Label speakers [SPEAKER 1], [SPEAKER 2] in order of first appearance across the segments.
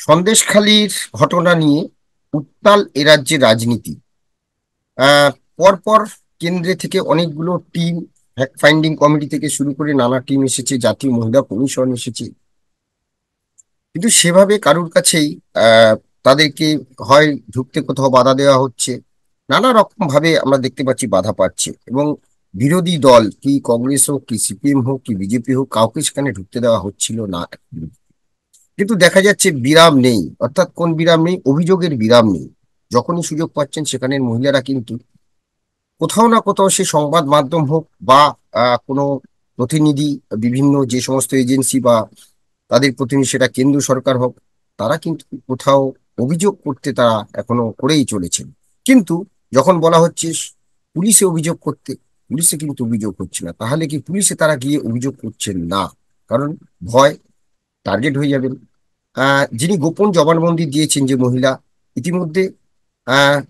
[SPEAKER 1] সন্দেশখালির ঘটনা নিয়ে উত্তাল এ রাজ্যের রাজনীতি। আহ পরপর কেন্দ্রে থেকে অনেকগুলো টিম, ফ্যাক্ট ফাইন্ডিং কমিটি থেকে শুরু করে নানা টিম এসেছে, জাতীয় মহিলা কমিশন এসেছে, কিন্তু সেভাবে কারুর কাছেই তাদেরকে হয় ঢুকতে কোথাও বাধা দেওয়া হচ্ছে, নানা রকম ভাবে আমরা দেখতে পাচ্ছি বাধা পাচ্ছে। এবং বিরোধী দল কি কংগ্রেস হোক কি সিপিএম হোক কি বিজেপি হোক, কাউকে সেখানে ঢুকতে দেওয়া হচ্ছিল না। কিন্তু দেখা যাচ্ছে বিরাম নেই, অর্থাৎ কোন বিরাম নেই, অভিযোগের বিরাম নেই। যখনই সুযোগ পাচ্ছেন সেখানের মহিলারা কিন্তু কোথাও না কোথাও, সে সংবাদ মাধ্যম হোক বা কোনো প্রতিনিধি, বিভিন্ন যে সমস্ত এজেন্সি বা তাদের প্রতিনিধি, সেটা কেন্দ্র সরকার হোক, তারা কিন্তু কোথাও অভিযোগ করতে তারা এখনো করেই চলেছেন। কিন্তু যখন বলা হচ্ছে পুলিশে অভিযোগ করতে, পুলিশে কিন্তু অভিযোগ হচ্ছে না। তাহলে কি পুলিশে তারা গিয়ে অভিযোগ করছেন না? কারণ ভয়, টার্গেট হয়ে যাবেন। যিনি গোপন জবানবন্দি দিয়েছেন, যে মহিলা, ইতিমধ্যে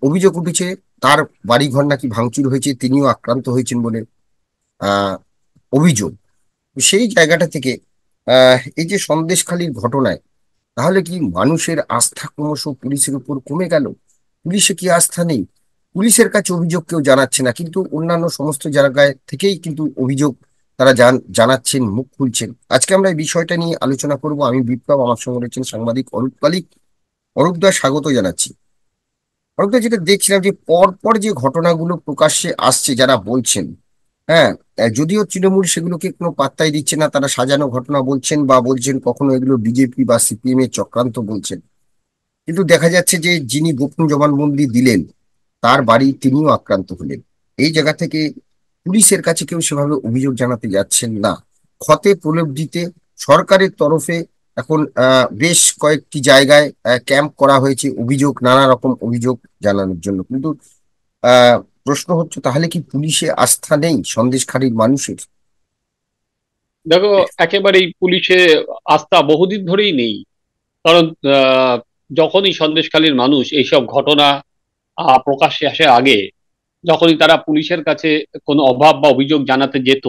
[SPEAKER 1] অভিযোগ উঠেছে তার বাড়িঘর নাকি ভাঙচুর হয়েছে, তিনিও আক্রান্ত হয়েছেন বলে আহ অভিযোগ। তো সেই জায়গাটা থেকে এই যে সন্দেশখালির ঘটনায়, তাহলে কি মানুষের আস্থা ক্রমশ পুলিশের উপর কমে গেল? পুলিশে কি আস্থা নেই? পুলিশের কাছে অভিযোগ কেউ জানাচ্ছে না, কিন্তু অন্যান্য সমস্ত জায়গায় থেকেই কিন্তু অভিযোগ তারা জানাচ্ছেন, মুখ খুলছেন। আজকে আমরা এই বিষয়টা নিয়ে আলোচনা করব। আমি বিপ্লব, আমার সঙ্গে রয়েছেন সাংবাদিক অরূপ পালিক। অরূপদা, স্বাগত জানাচ্ছি। অরূপদা, যেটা দেখছিলাম যে পর পর যে ঘটনাগুলো প্রকাশ্যে আসছে, যারা বলছেন, হ্যাঁ, যদিও তৃণমূল সেগুলোকে কোনো পাত্তাই দিচ্ছে না, তারা সাজানো ঘটনা বলছেন বা বলছেন কখনো এগুলো বিজেপি বা সিপিএম এর চক্রান্ত বলছেন, কিন্তু দেখা যাচ্ছে যে যিনি গোপন জবানবন্দি দিলেন, তার বাড়ি তিনিও আক্রান্ত হলেন। এই জায়গা থেকে পুলিশের কাছে কেউ সেভাবে অভিযোগ জানাতে যাচ্ছেন না। ক্ষতে প্রলেপ সরকারের তরফে এখন বেশ কয়েকটি জায়গায় ক্যাম্প করা হয়েছে, অভিযোগ, নানা রকম অভিযোগ জানানোর জন্য। কিন্তু আহ প্রশ্ন হচ্ছে, তাহলে কি পুলিশে আস্থা নেই সন্দেশখালীর মানুষের?
[SPEAKER 2] দেখো, একেবারেই পুলিশে আস্থা বহুদিন ধরেই নেই। কারণ যখনই সন্দেশখালীর মানুষ এইসব ঘটনা প্রকাশ্যে আসার আগে, যখনই তারা পুলিশের কাছে কোনো অভাব বা অভিযোগ জানাতে যেত,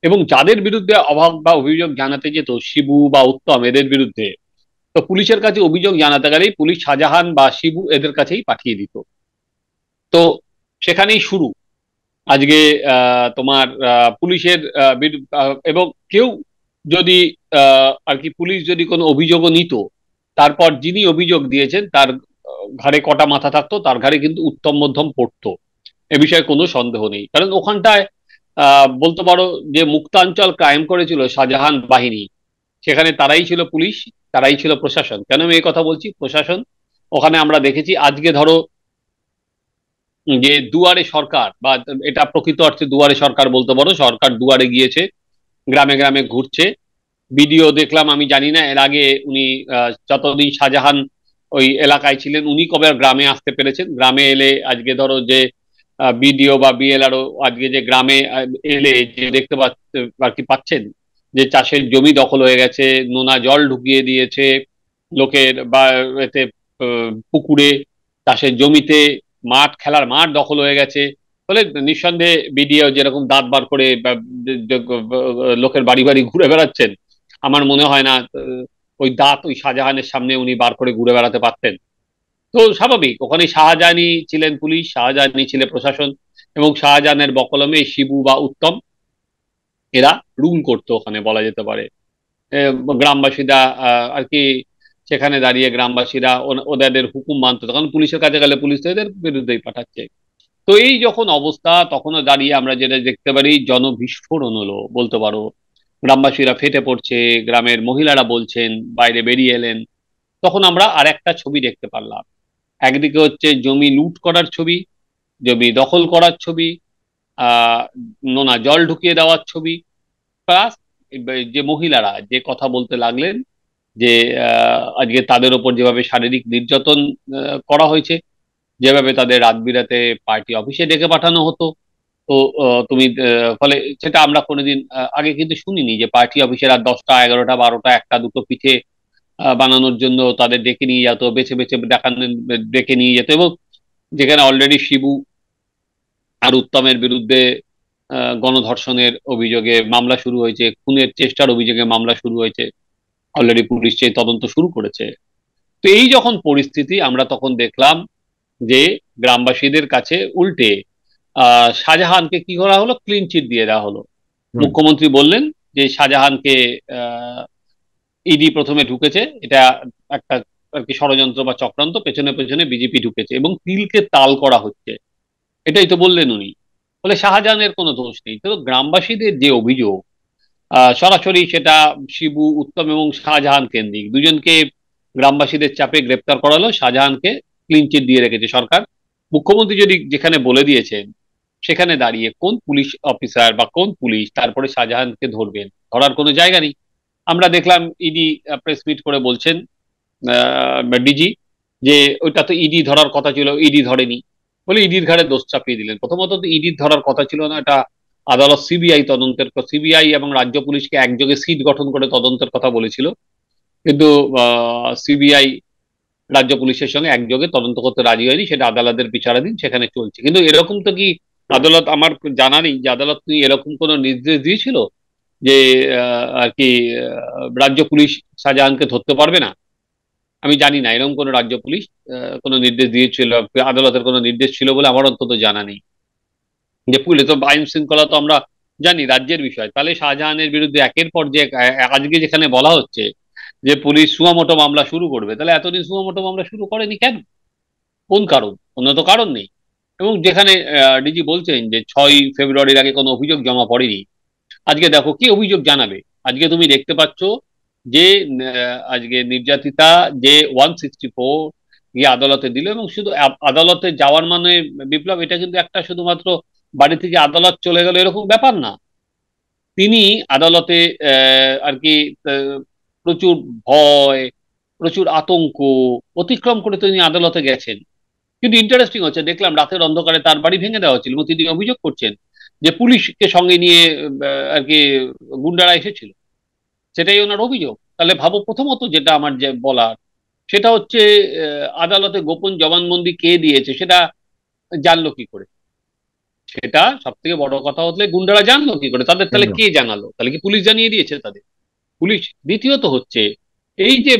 [SPEAKER 2] এবং যাদের বিরুদ্ধে অভাব বা অভিযোগ জানাতে যেত, শিবু বা উত্তম, এদের বিরুদ্ধে, তো পুলিশের কাছে অভিযোগ জানাতে গেলেই পুলিশ শাহজাহান বা শিবু এদের কাছেই পাঠিয়ে দিত। তো সেখানেই শুরু। আজকে তোমার পুলিশের এবং কেউ যদি আর কি, পুলিশ যদি কোনো অভিযোগও নিত, তারপর যিনি অভিযোগ দিয়েছেন তার ঘাড়ে কটা মাথা থাকতো, তার ঘাড়ে কিন্তু উত্তম মধ্যম পড়তো। এ বিষয়ে কোনো সন্দেহ নেই, কারণ ওখানটায় বলতে পারো যে মুক্তাঞ্চল কায়েম করেছিল শাহজাহান বাহিনী। সেখানে তারাই ছিল পুলিশ, তারাই ছিল প্রশাসন। কেন আমি এই কথা বলছি প্রশাসন? ওখানে আমরা দেখেছি, আজকে ধরো যে দুয়ারে সরকার, বা এটা প্রকৃত অর্থে দুয়ারে সরকার বলতে পারো, সরকার দুয়ারে গিয়েছে, গ্রামে গ্রামে ঘুরছে। ভিডিও দেখলাম, আমি জানি না এর আগে উনি যতদিন শাহজাহান ওই এলাকায় ছিলেন, উনি কবে আর গ্রামে আসতে পেরেছেন। গ্রামে এলে আজকে ধরো যে বিডিও বা বিএলআরও আজকে যে গ্রামে এলে যে দেখতে আর কি পাচ্ছেন, যে চাষের জমি দখল হয়ে গেছে, নোনা জল ঢুকিয়ে দিয়েছে লোকের, বা এতে পুকুরে, চাষের জমিতে, মাঠ, খেলার মাঠ দখল হয়ে গেছে। ফলে নিঃসন্দেহে বিডিও যেরকম দাঁত বার করে লোকের বাড়ি বাড়ি ঘুরে বেড়াচ্ছেন, আমার মনে হয় না ওই দাঁত ওই শাহজাহানের সামনে উনি বার করে ঘুরে বেড়াতে পারতেন। তো স্বাভাবিক, ওখানে শাহজাহানই ছিলেন পুলিশ, শাহজাহানই ছিলেন প্রশাসন, এবং শাহজাহানের বকলমে শিবু বা উত্তম এরা রুল করতো ওখানে, বলা যেতে পারে। এ, গ্রামবাসীরা আর কি, সেখানে দাঁড়িয়ে গ্রামবাসীরা ওদের হুকুম মানতো, তখন পুলিশের কাছে গেলে পুলিশ তো এদের বিরুদ্ধেই পাঠাচ্ছে। তো এই যখন অবস্থা, তখনও দাঁড়িয়ে আমরা যেটা দেখতে পারি, জনবিস্ফোরণ হলো বলতে পারো। গ্রামবাসীরা ফেটে পড়ছে, গ্রামের মহিলারা বলছেন, বাইরে বেরিয়ে এলেন। তখন আমরা আর একটা ছবি দেখতে পারলাম। একদিকে হচ্ছে জমি লুট করার ছবি, জমি দখল করার ছবি, আহ নোনা জল ঢুকিয়ে দেওয়ার ছবি, প্লাস যে মহিলারা যে কথা বলতে লাগলেন, যে আজকে তাদের ওপর যেভাবে শারীরিক নির্যাতন করা হয়েছে, যেভাবে তাদের রাত বিরাতে পার্টি অফিসে ডেকে পাঠানো হতো। তো তুমি ফলে সেটা আমরা কোনোদিন আগে কিন্তু শুনিনি, যে পার্টি অফিসে রাত 10টা 11টা 12টা 1টা 2টো পিঠে বানানোর জন্য তাদের ডেকে নিয়ে যেত, বেছে বেছে ডেকে নিয়ে যেত। এবং যেখানে অলরেডি শিবু আর উত্তমের বিরুদ্ধে গণধর্ষণের অভিযোগে মামলা শুরু হয়েছে, খুনের চেষ্টার অভিযোগে মামলা শুরু হয়েছে, অলরেডি পুলিশ সেই তদন্ত শুরু করেছে। তো এই যখন পরিস্থিতি, আমরা তখন দেখলাম যে গ্রামবাসীদের কাছে উল্টে শাহজাহানকে কি করা হলো, ক্লিন চিট দিয়ে দেওয়া হলো।
[SPEAKER 1] হুম।
[SPEAKER 2] মুখ্যমন্ত্রী বললেন যে শাহজাহানকে ইডি প্রথমে ঢুকেছে, এটা একটা আর কি ষড়যন্ত্র বা চক্রান্ত, পেছনে পেছনে বিজেপি ঢুকেছে এবং তিলকে তাল করা হচ্ছে, এটাই তো বললেন উনি। বলে শাহজাহানের কোনো দোষ নেই। তো গ্রামবাসীদের যে অভিযোগ, সরাসরি সেটা শিবু, উত্তম এবং শাহজাহান কেন্দ্রিক দুজনকে গ্রামবাসীদের চাপে গ্রেপ্তার করালো, শাহজাহানকে ক্লিন চিট দিয়ে রেখেছে সরকার। মুখ্যমন্ত্রী যদি যেখানে বলে দিয়েছেন, সেখানে দাঁড়িয়ে কোন পুলিশ অফিসার বা কোন পুলিশ তারপরে শাহজাহানকে ধরবেন? ধরার কোনো জায়গা নেই। আমরা দেখলাম ইডি প্রেস মিট করে বলছেন, ডিজি, যে ওইটা তো ইডি ধরার কথা ছিল, ইডি ধরেনি, বলে ইডির ঘাড়ে দোষ চাপিয়ে দিলেন। প্রথমত তো ইডির ধরার কথা ছিল না, এটা আদালত সিবিআই তদন্তের, সিবিআই এবং রাজ্য পুলিশকে একযোগে সিট গঠন করে তদন্তের কথা বলেছিল, কিন্তু সিবিআই রাজ্য পুলিশের সঙ্গে একযোগে তদন্ত করতে রাজি হয়নি, সেটা আদালতের বিচারাধীন, সেখানে চলছে। কিন্তু এরকম তো কি আদালত, আমার জানা নেই যে আদালত কি এরকম কোনো নির্দেশ দিয়েছিল যে আর কি রাজ্য পুলিশ শাহজাহানকে ধরতে পারবে না। আমি জানি না এরকম কোনো রাজ্য পুলিশ কোনো নির্দেশ দিয়েছিল, আদালতের কোনো নির্দেশ ছিল বলে আমার অন্তত জানা নেই। যে পুলিশ তো আইন শৃঙ্খলা তো আমরা জানি রাজ্যের বিষয়, তাহলে শাহজাহানের বিরুদ্ধে একের পর যে আজকে যেখানে বলা হচ্ছে যে পুলিশ সুয়ামোটো মামলা শুরু করবে, তাহলে এতদিন সুয়ামোটো মামলা শুরু করেনি কেন? কোন কারণ? কোনো তো কারণ নেই। এবং যেখানে ডিজি বলছেন যে 6ই ফেব্রুয়ারির আগে কোনো অভিযোগ জমা পড়েনি, আজকে দেখো কি অভিযোগ জানাবে। আজকে তুমি দেখতে পাচ্ছ যে আজকে নির্যাতিতা যে 164 গিয়ে আদালতে দিল, এবং শুধু আদালতে যাওয়ার মানে, বিপ্লব, এটা কিন্তু একটা শুধুমাত্র বাড়ি থেকে আদালত চলে গেল এরকম ব্যাপার না। তিনি আদালতে আর কি আহ, প্রচুর ভয়, প্রচুর আতঙ্ক অতিক্রম করে তিনি আদালতে গেছেন। কিন্তু ইন্টারেস্টিং হচ্ছে, দেখলাম রাতের অন্ধকারে তার বাড়ি ভেঙে দেওয়া হচ্ছিল এবং তিনি অভিযোগ করছেন যে পুলিশকে সঙ্গে নিয়ে আর কি গুন্ডারা এসেছিল, সেটাই ওনার অভিযোগ। তাহলে ভাবো, প্রথমত যেটা আমার যে বলার, সেটা হচ্ছে আদালতে গোপন জবানবন্দি কে দিয়েছে সেটা জানলো কি করে? সেটা সব থেকে বড় কথা হচ্ছে গুন্ডারা জানলো কি করে, তাদের তাহলে
[SPEAKER 1] একদম।
[SPEAKER 2] কে জানালো? তাহলে কি পুলিশ জানিয়ে দিয়েছে তাদের? পুলিশ। দ্বিতীয়ত হচ্ছে, এই যে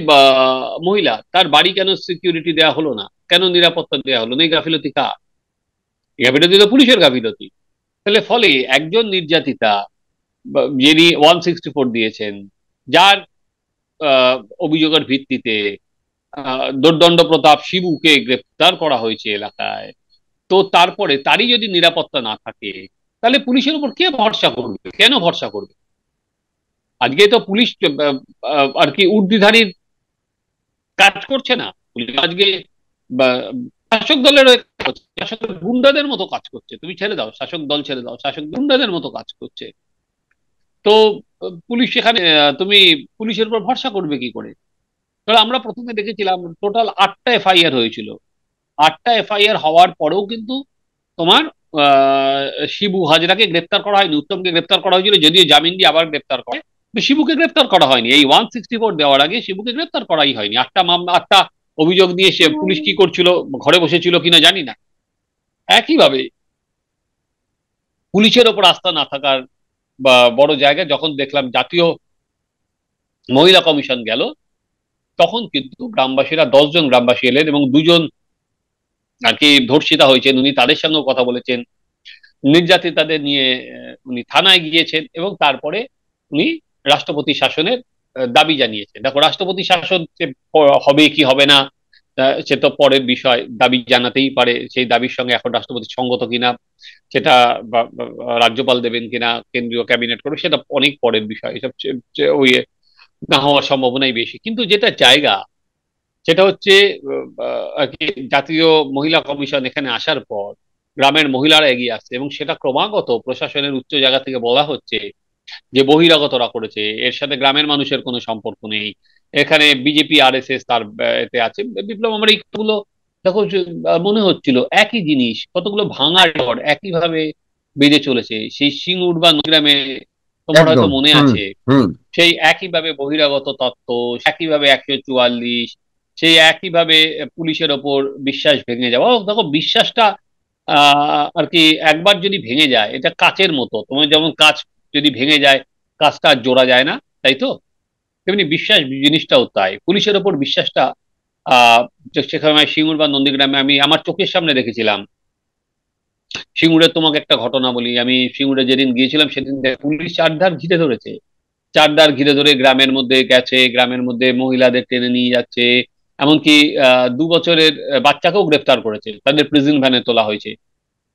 [SPEAKER 2] মহিলা, তার বাড়ি কেন সিকিউরিটি দেওয়া হলো না, কেন নিরাপত্তা দেওয়া হলো না? এই গাফিলতি কার? এই গাফিলতি তো পুলিশের গাফিলতি। তাহলে ফলে একজন নির্যাতিতা যিনি 164 দিয়েছেন, যার আহ, অভিযোগের ভিত্তিতে দোর্দণ্ড প্রতাপ শিবুকে গ্রেপ্তার করা হয়েছে এলাকায়, তো তারপরে তারই যদি নিরাপত্তা না থাকে, তাহলে পুলিশের উপর কে ভরসা করবে? কেন ভরসা করবে? আজকে তো পুলিশ আর কি উর্দিধারীর কাজ করছে না। পুলিশ আজকে বা- শাসক দলের হয়ে কাজ করছে, শাসক গুন্ডাদের মতো কাজ করছে। তুমি ছেড়ে দাও শাসক দল, ছেড়ে দাও, শাসক গুন্ডাদের মতো কাজ করছে। তো পুলিশ সেখানে, তুমি পুলিশের উপর ভরসা করবে কি করে? তাহলে আমরা প্রথমে দেখেছিলাম টোটাল 8টা এফআইআর হয়েছিল। 8টা এফআইআর হওয়ার পরেও কিন্তু তোমার আহ, শিবু হাজরাকে গ্রেপ্তার করা হয়নি। উত্তমকে গ্রেপ্তার করা হয়েছিল, যদিও জামিন দিয়ে আবার গ্রেপ্তার করে, কিন্তু শিবুকে গ্রেপ্তার করা হয়নি। এই 164 দেওয়ার আগে শিবুকে গ্রেপ্তার করাই হয়নি। 8টা মামলা, 8টা অভিযোগ নিয়ে সে পুলিশ কি করছিল, ঘরে বসেছিল কিনা জানি না। একইভাবে পুলিশের ওপর আস্থা না থাকার বা বড় জায়গায় যখন দেখলাম জাতীয় মহিলা কমিশন গেল, তখন কিন্তু গ্রামবাসীরা, 10 জন গ্রামবাসী এলেন এবং দুজন আর কি ধর্ষিতা হয়েছেন, উনি তাদের সঙ্গে কথা বলেছেন। নির্যাতিতাদের নিয়ে উনি থানায় গিয়েছেন এবং তারপরে উনি রাষ্ট্রপতি শাসনের দাবি জানিয়েছেন। দেখো, রাষ্ট্রপতি শাসন যে হবে কি হবে না, সে তো পরের বিষয়, দাবি জানাতেই পারে। সেই দাবির সঙ্গে এখন রাষ্ট্রপতি সঙ্গত কিনা সেটা, রাজ্যপাল দেবেন কিনা, কেন্দ্রীয় ক্যাবিনেট করবে, সেটা অনেক পরের বিষয়। এসব ওই না হওয়ার সম্ভাবনাই বেশি। কিন্তু যেটা জায়গা, সেটা হচ্ছে আর কি জাতীয় মহিলা কমিশন এখানে আসার পর গ্রামের মহিলারা এগিয়ে আসছে, এবং সেটা ক্রমাগত প্রশাসনের উচ্চ জায়গা থেকে বলা হচ্ছে যে বহিরাগতরা করেছে, এর সাথে গ্রামের মানুষের কোনো সম্পর্ক নেই। এখানে বিজেপি আরএসএস তার এতে আছে। বিপ্লব, আমার এইগুলো দেখো যে, মনে হচ্ছিল একই জিনিস, কতগুলো ভাঙা ঘর একইভাবে বেজে চলেছে। সেই সিঙ্গুর বা নন্দীগ্রামে তোমার হয়তো
[SPEAKER 1] একদম।
[SPEAKER 2] মনে
[SPEAKER 1] হুম।
[SPEAKER 2] আছে,
[SPEAKER 1] হুম।
[SPEAKER 2] সেই একইভাবে বহিরাগত তত্ত্ব, একইভাবে 144, সেই একইভাবে পুলিশের ওপর বিশ্বাস ভেঙে যাওয়া। ও দেখো, বিশ্বাসটা আর কি একবার যদি ভেঙে যায়, এটা কাচের মতো। তোমার যেমন কাচ যদি ভেঙে যায়, কাজটা আর জোড়া যায় না, তাই তো? তেমনি বিশ্বাস জিনিসটাও তাই। পুলিশের ওপর বিশ্বাসটা আহ সেখানে সিঙ্গুর বা নন্দীগ্রামে আমি আমার চোখের সামনে দেখেছিলাম। সিঙ্গুরে তোমাকে একটা ঘটনা বলি, আমি সিঙ্গুরে যেদিন গিয়েছিলাম সেদিন পুলিশ চারধার ঘিরে ধরেছে, চারধার ঘিরে ধরে গ্রামের মধ্যে গেছে, গ্রামের মধ্যে মহিলাদের টেনে নিয়ে যাচ্ছে, এমনকি 2 বছরের বাচ্চাকেও গ্রেফতার করেছে, তাদের প্রিজন ভ্যানে তোলা হয়েছে।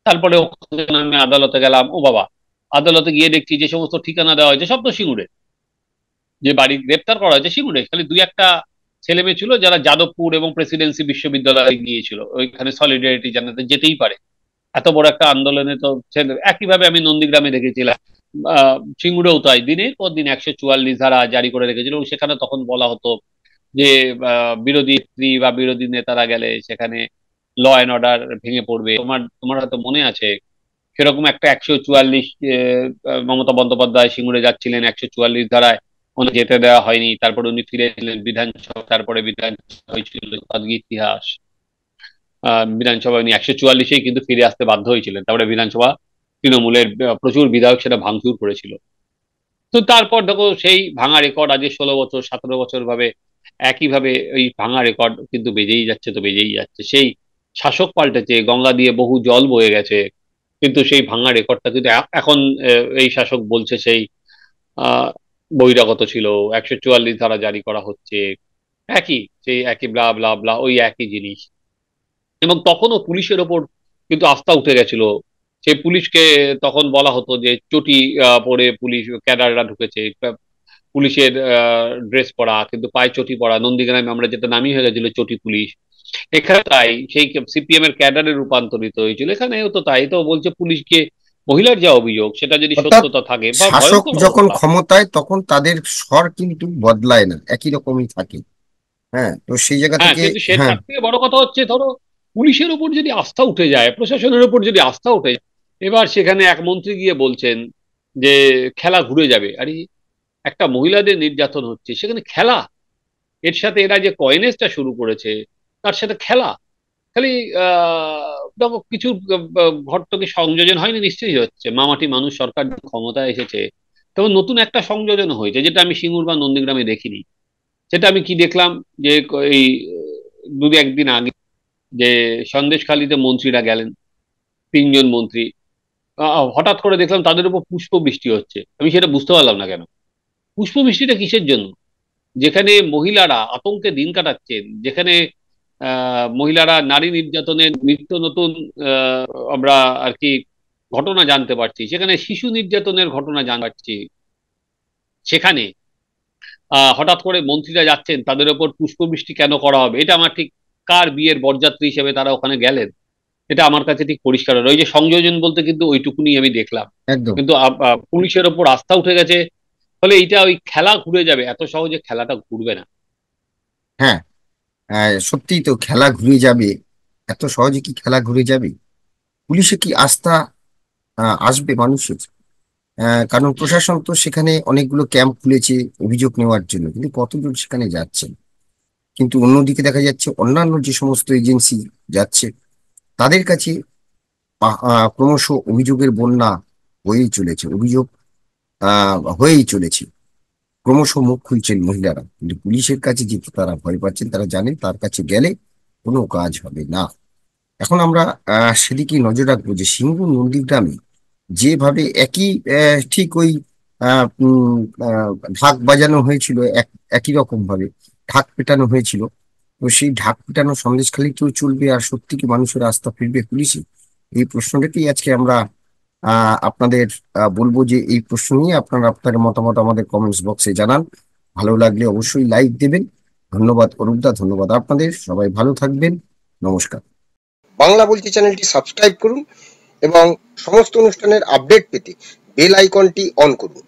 [SPEAKER 2] তারপরে ওখানে আমি আদালতে গেলাম, ও বাবা, আদালতে গিয়ে দেখছি যে সমস্ত ঠিকানা দেওয়া হয়েছে সব তো সিঙ্গুরে, যে বাড়ি গ্রেপ্তার করা হয়েছে সিঙ্গুরে, খালি দুই একটা ছেলে মেয়ে ছিল যারা যাদবপুর এবং প্রেসিডেন্সি বিশ্ববিদ্যালয়ে গিয়েছিল, ওইখানে সলিডারিটি জানাতে যেতেই পারে, এত বড় একটা আন্দোলনে তো একইভাবে আমি নন্দীগ্রামে দেখেছিলাম। সিঙ্গুরেও তাই দিনের পর দিন 144 ধারা জারি করে রেখেছিল, এবং সেখানে তখন বলা হতো যে বিরোধী নেত্রী বা বিরোধী নেতারা গেলে সেখানে ল অ্যান্ড অর্ডার ভেঙে পড়বে। তোমার হয়তো মনে আছে সেরকম একটা 144, মমতা বন্দ্যোপাধ্যায় সিঙ্গুরে যাচ্ছিলেন 144 ধারায়, উনি যেতে দেওয়া হয়নি, তারপরে উনি ফিরে এলেন বিধানসভা, তারপরে বিধানসভা হয়েছিল আজকে ইতিহাস। বিধানসভায় উনি 144-এই কিন্তু ফিরে আসতে বাধ্য হয়েছিলেন, তারপরে বিধানসভা তৃণমূলের প্রচুর বিধায়ক সেটা ভাঙচুর করেছিল। তো তারপর দেখো সেই ভাঙা রেকর্ড আজ 16 বছর 17 বছর ভাবে একইভাবে ওই ভাঙা রেকর্ড কিন্তু বেজেই যাচ্ছে, তো বেজেই যাচ্ছে। সেই শাসক পাল্টেছে, গঙ্গা দিয়ে বহু জল বয়ে গেছে, কিন্তু সেই ভাঙা রেকর্ডটা কিন্তু এখন এই শাসক বলছে সেই আহ বহিরাগত ছিল, 144 ধারা জারি করা হচ্ছে, সেই একই ব্লা ব্লা ব্লা, ওই একই জিনিস। এবং তখনও পুলিশের ওপর কিন্তু আস্থা উঠে গেছিল। সেই পুলিশকে তখন বলা হতো যে চটি পরে পুলিশ ক্যাডাররা ঢুকেছে, পুলিশের ড্রেস পরা কিন্তু পায়ে চটি পরা, নন্দীগ্রামে আমরা যেটা নামই হয়ে গেছিল চটি পুলিশ। এখানে তাই সেই সিপিএম এর ক্যাডারে রূপান্তরিত হয়েছিল, এখানেও তো তাই। তো বলছে পুলিশকে, মহিলার যা অভিযোগ সেটা যদি
[SPEAKER 1] অর্থাৎ
[SPEAKER 2] সত্যতা থাকে, বা
[SPEAKER 1] শাসক
[SPEAKER 2] ভয়ঙ্কর
[SPEAKER 1] যখন
[SPEAKER 2] অবস্থা।
[SPEAKER 1] ক্ষমতায় তখন তাদের স্বর কিন্তু বদলায় না, একই রকমই থাকে। হ্যাঁ, তো সেই জায়গা
[SPEAKER 2] হ্যাঁ,
[SPEAKER 1] থেকে।
[SPEAKER 2] কিন্তু সে
[SPEAKER 1] হ্যাঁ,
[SPEAKER 2] তার থেকে বড় কথা হচ্ছে, ধরো পুলিশের উপর যদি আস্থা উঠে যায়, প্রশাসনের উপর যদি আস্থা উঠে যায়, এবার সেখানে এক মন্ত্রী গিয়ে বলছেন যে খেলা ঘুরে যাবে। আরে, একটা মহিলাদের নির্যাতন হচ্ছে, সেখানে খেলা, এর সাথে এরা যে কয়েনেজটা শুরু করেছে তার সাথে খেলা, খালি দেখো কিছু ঘটনাকে সংযোজন হয়নি, নিশ্চয়ই হচ্ছে। মামাটি মানুষ সরকার যখন ক্ষমতায় এসেছে তখন নতুন একটা সংযোজন হয়েছে, যেটা আমি সিঙ্গুর বা নন্দীগ্রামে দেখিনি। সেটা আমি কি দেখলাম, যে এই দু একদিন আগে যে সন্দেশখালিতে মন্ত্রীরা গেলেন, 3 জন মন্ত্রী, হঠাৎ করে দেখলাম তাদের উপর পুষ্প বৃষ্টি হচ্ছে। আমি সেটা বুঝতে পারলাম না কেন, পুষ্প বৃষ্টিটা কিসের জন্য? যেখানে মহিলারা আতঙ্কে দিন কাটাচ্ছেন, যেখানে মহিলারা নারী নির্যাতনের নিত্য নতুন আহ, আমরা আর কি ঘটনা জানতে পারছি, সেখানে শিশু নির্যাতনের ঘটনা জানতে পারছি, সেখানে হঠাৎ করে মন্ত্রীরা যাচ্ছেন, তাদের উপর পুষ্পবৃষ্টি কেন করা হবে? এটা আমার ঠিক, কার বিয়ের বরযাত্রী হিসেবে তারা ওখানে গেলেন, এটা আমার কাছে ঠিক পরিষ্কার হলো। ওই যে সংযোজন বলতে কিন্তু ওইটুকুনি আমি দেখলাম,
[SPEAKER 1] একদম।
[SPEAKER 2] কিন্তু পুলিশের ওপর আস্থা উঠে গেছে, ফলে এইটা ওই খেলা ঘুরে যাবে, এত সহজে খেলাটা ঘুরবে না।
[SPEAKER 1] হ্যাঁ, সত্যিই তো খেলা ঘুরে যাবে। এত সহজে কি খেলা ঘুরে যাবে? পুলিশে কি আস্থা আসবে মানুষের? কারণ প্রশাসন তো সেখানে অনেকগুলো ক্যাম্প খুলেছে অভিযোগ নেওয়ার জন্য, কিন্তু কতদূর সেখানে যাচ্ছেন? কিন্তু অন্যদিকে দেখা যাচ্ছে অন্যান্য যে সমস্ত এজেন্সি যাচ্ছে, তাদের কাছে ক্রমশ অভিযোগের বন্যা হয়েই চলেছে, অভিযোগ হয়েই চলেছে। ক্রমশ মুখ খুলছেন মহিলারা, কিন্তু পুলিশের কাছে যেতে তারা ভয় পাচ্ছেন, তারা জানেন তার কাছে গেলে কোনো কাজ হবে না। এখন আমরা সেদিকে নজর রাখবো যে সিঙ্গুর নন্দীগ্রামে যেভাবে একই ঠিক ওই আহ, উম, আহ, ঢাক বাজানো হয়েছিল, একই রকম ভাবে ঢাক পেটানো হয়েছিল। তো সেই ঢাক পেটানো সন্দেশখালিতেও চলবে, আর সত্যি কি মানুষের আস্থা ফিরবে পুলিশে? এই প্রশ্নটাকেই আজকে আমরা আপনাদের বলবো যে এই প্রশ্ন নিয়ে আপনারা আপনার মতামত আমাদের কমেন্টস বক্সে জানান। ভালো লাগলে অবশ্যই লাইক দেবেন। ধন্যবাদ অরূপদা, ধন্যবাদ আপনাদের, সবাই ভালো থাকবেন। নমস্কার। বাংলা বলছি চ্যানেলটি সাবস্ক্রাইব করুন এবং সমস্ত অনুষ্ঠানের আপডেট পেতে বেল আইকনটি অন করুন।